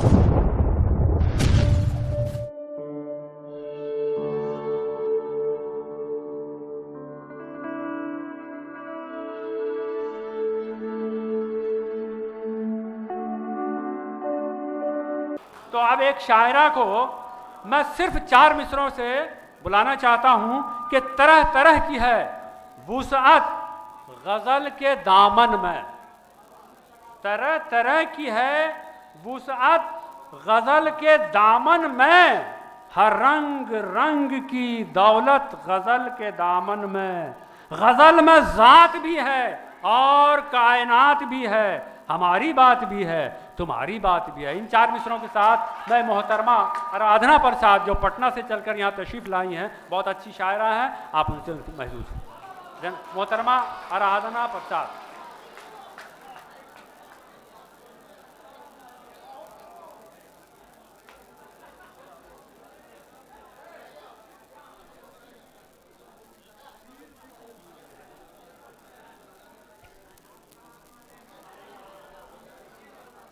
तो अब एक शायरा को मैं सिर्फ 4 मिसरों से बुलाना चाहता हूं कि तरह तरह की है वुसअत गजल के दामन में, तरह तरह की है वुसअत गजल के दामन में, हर रंग रंग की दौलत गजल के दामन में। गजल में जात भी है और कायनात भी है, हमारी बात भी है तुम्हारी बात भी है। इन 4 मिसरों के साथ मैं मोहतरमा आराधना प्रसाद जो पटना से चलकर यहाँ तशरीफ लाई हैं, बहुत अच्छी शायरा हैं, आप उनसे महसूस मोहतरमा आराधना प्रसाद।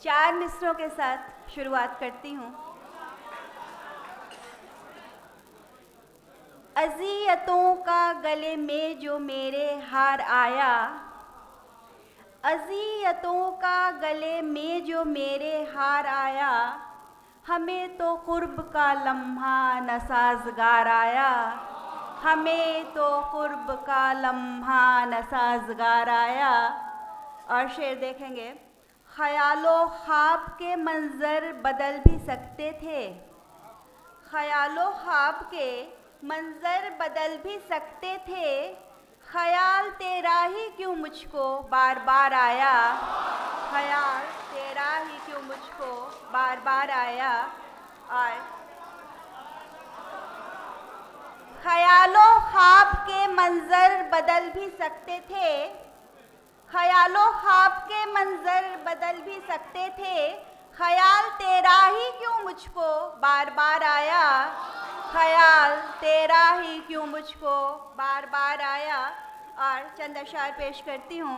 चार मिसरों के साथ शुरुआत करती हूँ। अज़ियतों का गले में जो मेरे हार आया, अज़ियतों का गले में जो मेरे हार आया, हमें तो क़ुर्ब का लम्हा न साज़गार आया, हमें तो क़ुर्ब का लम्हा न साज़गार आया। और शेर देखेंगे, ख़यालो ख्वाब के मंज़र बदल भी सकते थे, ख़यालो ख्वाब के मंज़र बदल भी सकते थे, ख़याल तेरा ही क्यों मुझको बार बार आया, ख़याल तेरा ही क्यों मुझको बार बार आया। और ख़यालो ख्वाब के मंज़र बदल भी सकते थे, ख़यालो ख्वाब के मंज़र बदल भी सकते थे, ख़याल तेरा ही क्यों मुझको बार बार आया, ख़याल तेरा ही क्यों मुझको बार बार आया। और चंद अशार पेश करती हूँ।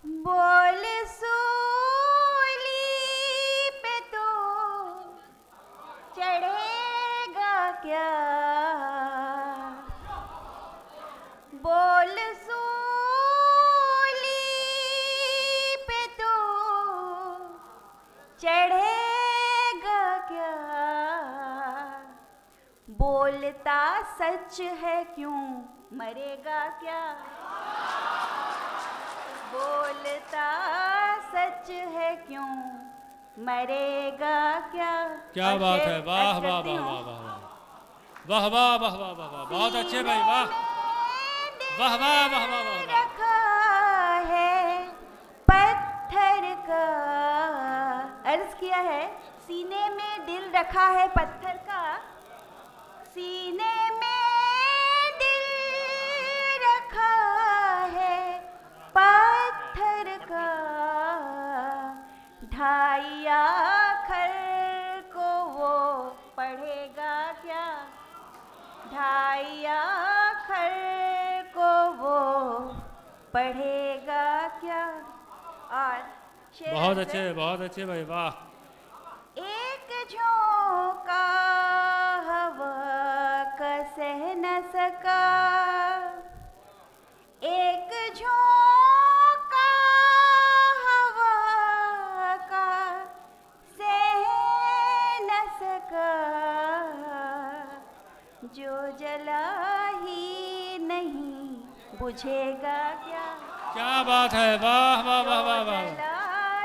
बोल सूली पे तो चढ़ेगा क्या, बोल सूली पे तो चढ़ेगा क्या, बोलता सच है क्यों मरेगा क्या, बोलता सच है क्यों मरेगा क्या। क्या बात है, वाह वाह वाह वाह वाह वाह वाह वाह वाह वाह वाह, बहुत अच्छे भाई, वाह वाह वाह वाह वाह वाह। रखा है पत्थर का, अर्ज किया है सीने में दिल रखा है पत्थर का, सीने में दिल रखा है पत्थर का, ढाई आखर को वो पढ़ेगा क्या, ढाई आखर को वो पढ़ेगा क्या। और बहुत अच्छे भाई, वाह। एक झोंका हवा का सह न सका, एक झोंका हवा का सह न सका, जो जला ही नहीं बुझेगा क्या। क्या बात है, वाह वाह वाह वाह वाह, जला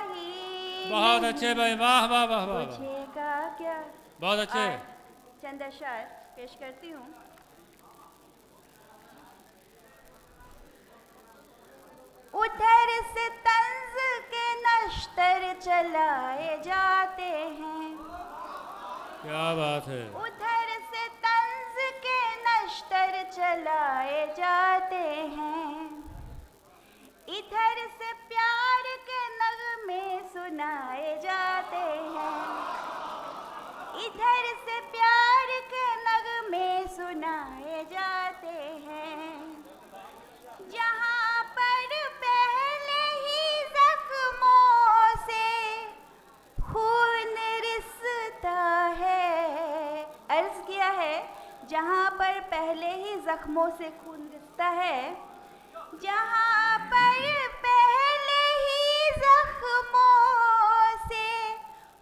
ही बहुत अच्छे भाई, वाह वाह वाह वाह, बुझेगा क्या। बहुत अच्छे। चंद अशार पेश करती हूँ। उधर से तंज के नश्तर चलाए जाते हैं, क्या बात है, उधर से तंज के नश्तर चलाए जाते हैं, इधर से प्यार के नगमे सुनाए जाते हैं, इधर से प्यार के नगमे सुनाए जाते हैं, जहाँ पर पहले से खून रिश्ता है, जहाँ पर पहले ही जख्मों से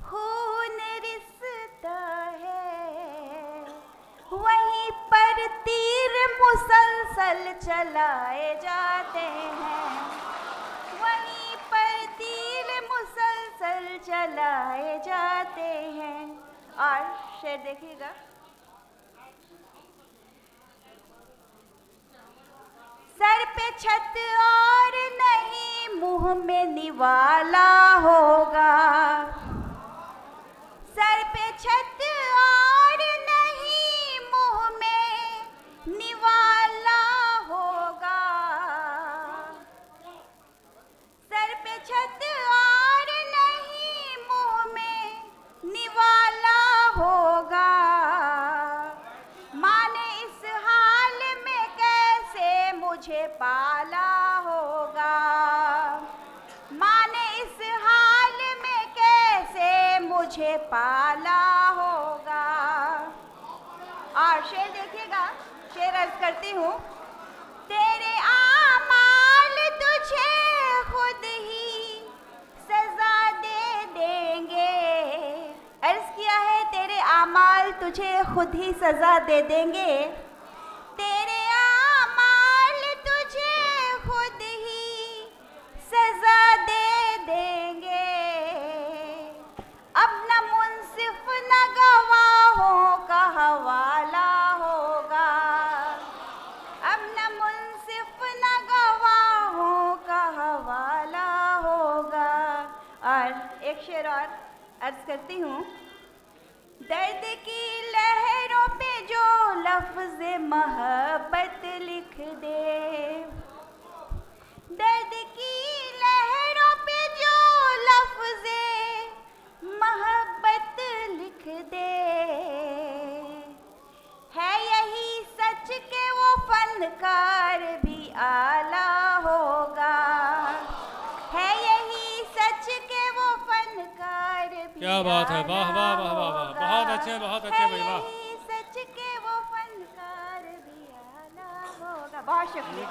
खून रिश्ता है, वहीं पर तीर मुसलसल चलाए जाते हैं, वहीं पर तीर मुसलसल चलाए जाते हैं। और शेर देखिएगा, सर पे छत और नहीं मुंह में निवाला होगा, सर पे छत और नहीं मुंह में निवाला होगा, सर पे छत और नहीं मुंह में निवाला होगा। माँ ने इस हाल में कैसे मुझे पाला होगा, माँ ने इस हाल में कैसे मुझे पाला होगा। और शेर देखिएगा, शेर अर्ज करती हूँ, तेरे आमाल तुझे खुद ही सजा दे देंगे। अर्ज किया है, तेरे आमाल तुझे खुद ही सजा दे देंगे, तेरे आमाल तुझे खुद ही सजा दे देंगे। अब न मुंसिफ न गवाहों का हवाला होगा, अब न मुंसिफ न गवाहों का हवाला होगा। और एक शेर और अर्ज करती हूँ, दर्द की लहरों पे जो लफ्ज़ मोहब्बत लिख दे, दर्द की लहरों पे जो लफ्ज़ मोहब्बत लिख दे, है यही सच के वो फनकार भी आला होगा, है यही सच के वो फनकार भी क्या बात है, वाह वाह वाह वाह वाह, बहुत अच्छे भाई, वाह। सच के वो फनकार भी आला होगा। बहुत शुक्रिया।